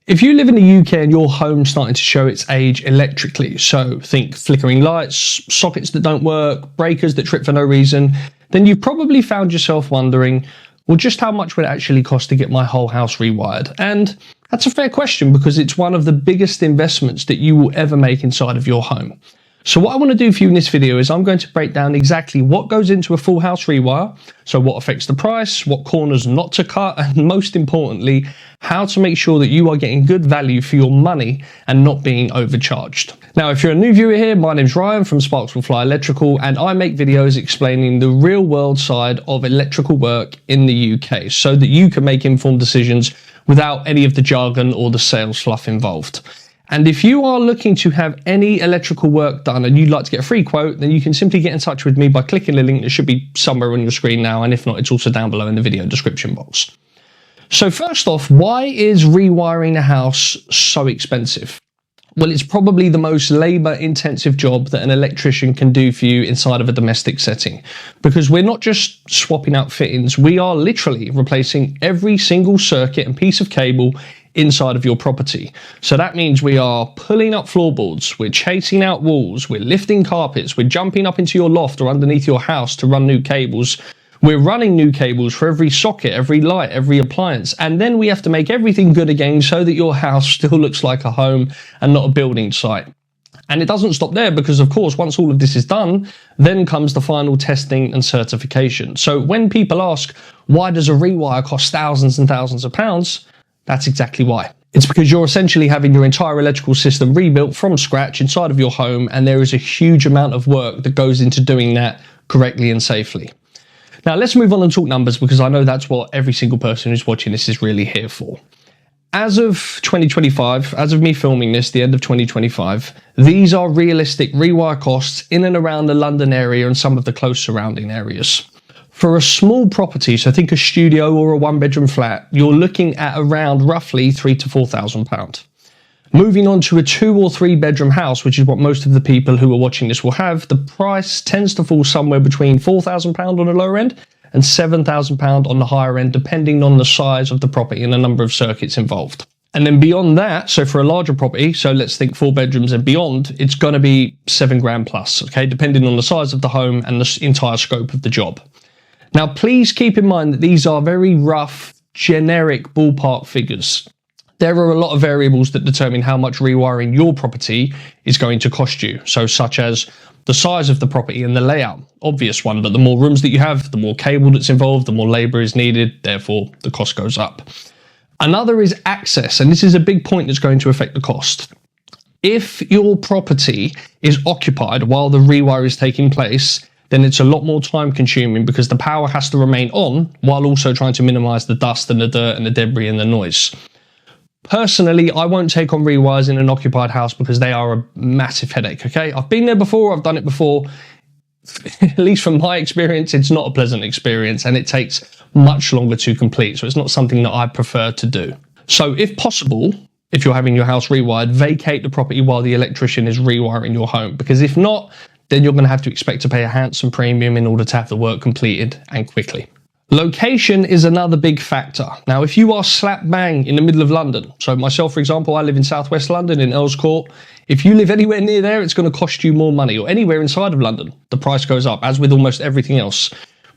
If you live in the UK and your home's starting to show its age electrically, so think flickering lights, sockets that don't work, breakers that trip for no reason, then you've probably found yourself wondering, well, just how much would it actually cost to get my whole house rewired? And that's a fair question because it's one of the biggest investments that you will ever make inside of your home. So what I want to do for you in this video is I'm going to break down exactly what goes into a full house rewire, so what affects the price, what corners not to cut, and most importantly, how to make sure that you are getting good value for your money and not being overcharged. Now, if you're a new viewer here, my name's Ryan from Sparks Will Fly Electrical, and I make videos explaining the real world side of electrical work in the UK so that you can make informed decisions without any of the jargon or the sales fluff involved. And if you are looking to have any electrical work done and you'd like to get a free quote, then you can simply get in touch with me by clicking the link that should be somewhere on your screen now, and if not, it's also down below in the video description box. So first off, why is rewiring a house so expensive? Well, it's probably the most labor-intensive job that an electrician can do for you inside of a domestic setting, because we're not just swapping out fittings, we are literally replacing every single circuit and piece of cable inside of your property. So that means we are pulling up floorboards, we're chasing out walls, we're lifting carpets, we're jumping up into your loft or underneath your house to run new cables. We're running new cables for every socket, every light, every appliance, and then we have to make everything good again so that your house still looks like a home and not a building site. And it doesn't stop there because, of course, once all of this is done, then comes the final testing and certification. So when people ask, why does a rewire cost thousands and thousands of pounds? That's exactly why. It's because you're essentially having your entire electrical system rebuilt from scratch inside of your home, and there is a huge amount of work that goes into doing that correctly and safely. Now let's move on and talk numbers, because I know that's what every single person who's watching this is really here for. As of 2025, as of me filming this, the end of 2025, these are realistic rewire costs in and around the London area and some of the close surrounding areas. For a small property, so think a studio or a one-bedroom flat, you're looking at around roughly £3,000 to £4,000. Moving on to a 2 or 3 bedroom house, which is what most of the people who are watching this will have, the price tends to fall somewhere between £4,000 on the lower end and £7,000 on the higher end, depending on the size of the property and the number of circuits involved. And then beyond that, so for a larger property, so let's think 4 bedrooms and beyond, it's going to be £7,000 plus, okay, depending on the size of the home and the entire scope of the job. Now, please keep in mind that these are very rough, generic ballpark figures. There are a lot of variables that determine how much rewiring your property is going to cost you. So such as the size of the property and the layout, obvious one, but the more rooms that you have, the more cable that's involved, the more labor is needed, therefore the cost goes up. Another is access, and this is a big point that's going to affect the cost. If your property is occupied while the rewire is taking place, then it's a lot more time consuming because the power has to remain on while also trying to minimize the dust and the dirt and the debris and the noise. Personally, I won't take on rewires in an occupied house because they are a massive headache, okay? I've been there before, I've done it before. At least from my experience, it's not a pleasant experience and it takes much longer to complete. So it's not something that I prefer to do. So if possible, if you're having your house rewired, vacate the property while the electrician is rewiring your home, because if not, then you're going to have to expect to pay a handsome premium in order to have the work completed and quickly. Location is another big factor. Now, if you are slap bang in the middle of London, so myself, for example, I live in southwest London in Earls Court. If you live anywhere near there, it's going to cost you more money, or anywhere inside of London, the price goes up, as with almost everything else.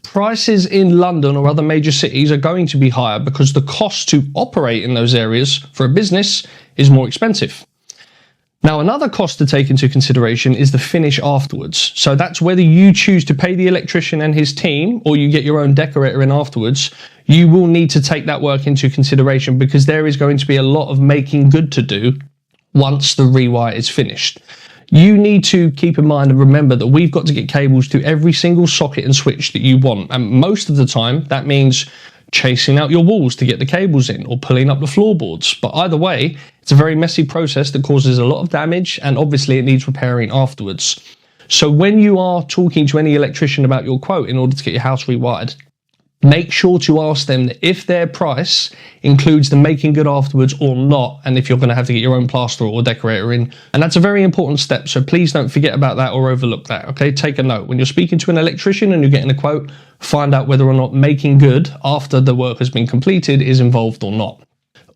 Prices in London or other major cities are going to be higher because the cost to operate in those areas for a business is more expensive. Now, another cost to take into consideration is the finish afterwards. So that's whether you choose to pay the electrician and his team or you get your own decorator in afterwards. You will need to take that work into consideration because there is going to be a lot of making good to do once the rewire is finished. You need to keep in mind and remember that we've got to get cables to every single socket and switch that you want. And most of the time, that means chasing out your walls to get the cables in or pulling up the floorboards. But either way, it's a very messy process that causes a lot of damage, and obviously it needs repairing afterwards. So when you are talking to any electrician about your quote in order to get your house rewired, make sure to ask them that if their price includes the making good afterwards or not, and if you're going to have to get your own plasterer or decorator in. And that's a very important step, so please don't forget about that or overlook that, okay? Take a note. When you're speaking to an electrician and you're getting a quote, find out whether or not making good after the work has been completed is involved or not.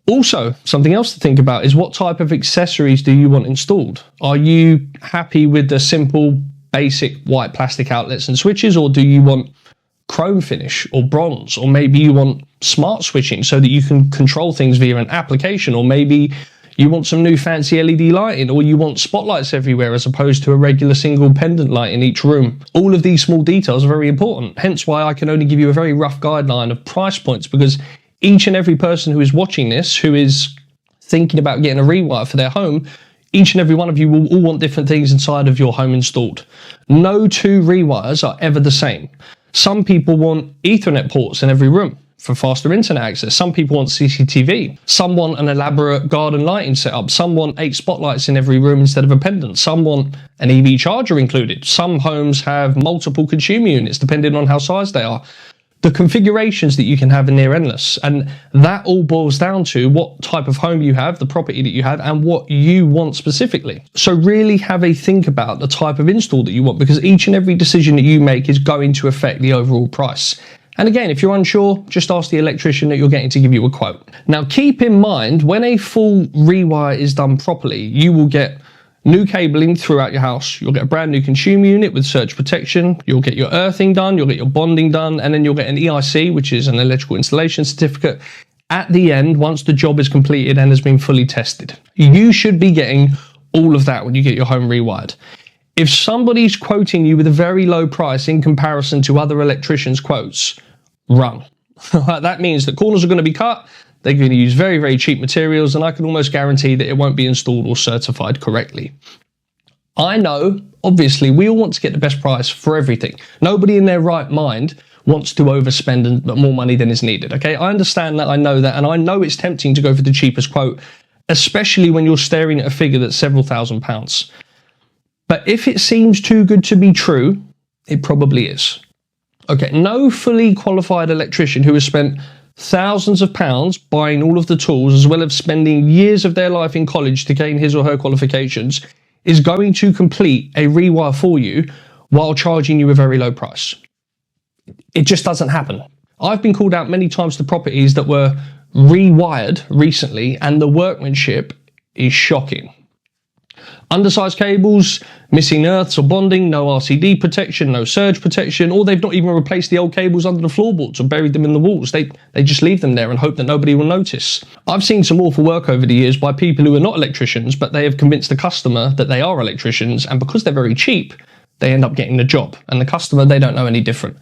Also, something else to think about is what type of accessories do you want installed? Are you happy with the simple, basic white plastic outlets and switches, or do you want chrome finish or bronze, or maybe you want smart switching so that you can control things via an application, or maybe you want some new fancy LED lighting, or you want spotlights everywhere as opposed to a regular single pendant light in each room. All of these small details are very important, hence why I can only give you a very rough guideline of price points, because each and every person who is watching this, who is thinking about getting a Rewire for their home, each and every one of you will all want different things inside of your home installed. No two Rewires are ever the same. Some people want Ethernet ports in every room for faster internet access. Some people want CCTV. Some want an elaborate garden lighting setup. Some want 8 spotlights in every room instead of a pendant. Some want an EV charger included. Some homes have multiple consumer units depending on how sized they are. The configurations that you can have are near endless, and that all boils down to what type of home you have, the property that you have, and what you want specifically. So really have a think about the type of install that you want, because each and every decision that you make is going to affect the overall price. And again, if you're unsure, just ask the electrician that you're getting to give you a quote. Now, keep in mind, when a full rewire is done properly, you will get new cabling throughout your house. You'll get a brand new consumer unit with surge protection. You'll get your earthing done. You'll get your bonding done. And then you'll get an EIC, which is an electrical installation certificate, at the end once the job is completed and has been fully tested. You should be getting all of that when you get your home rewired. If somebody's quoting you with a very low price in comparison to other electricians' quotes, run. That means that corners are going to be cut. They're going to use very, very cheap materials, and I can almost guarantee that it won't be installed or certified correctly. I know, obviously, we all want to get the best price for everything. Nobody in their right mind wants to overspend and more money than is needed, okay? I understand that, I know that, and I know it's tempting to go for the cheapest quote, especially when you're staring at a figure that's several £1,000s. But if it seems too good to be true, it probably is. Okay, no fully qualified electrician who has spent thousands of pounds buying all of the tools, as well as spending years of their life in college to gain his or her qualifications, is going to complete a rewire for you while charging you a very low price. It just doesn't happen. I've been called out many times to properties that were rewired recently, and the workmanship is shocking. Undersized cables, missing earths or bonding, no RCD protection, no surge protection, or they've not even replaced the old cables under the floorboards or buried them in the walls. They just leave them there and hope that nobody will notice. I've seen some awful work over the years by people who are not electricians, but they have convinced the customer that they are electricians, and because they're very cheap, they end up getting the job. And the customer, they don't know any different.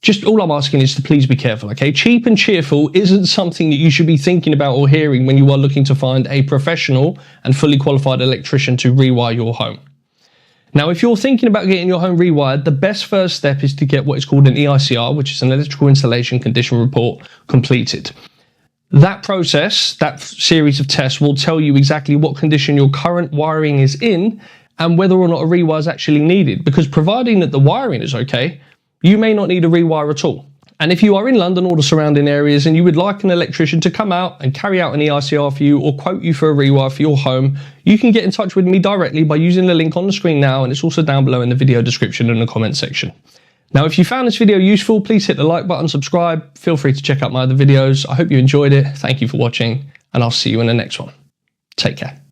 Just all I'm asking is to please be careful, okay? Cheap and cheerful isn't something that you should be thinking about or hearing when you are looking to find a professional and fully qualified electrician to rewire your home. Now, if you're thinking about getting your home rewired, the best first step is to get what is called an EICR, which is an electrical installation condition report, completed. That process, that series of tests, will tell you exactly what condition your current wiring is in and whether or not a rewire is actually needed, because providing that the wiring is okay, you may not need a rewire at all. And if you are in London or the surrounding areas and you would like an electrician to come out and carry out an EICR for you or quote you for a rewire for your home, you can get in touch with me directly by using the link on the screen now, and it's also down below in the video description and the comment section. Now, if you found this video useful, please hit the like button, subscribe. Feel free to check out my other videos. I hope you enjoyed it. Thank you for watching, and I'll see you in the next one. Take care.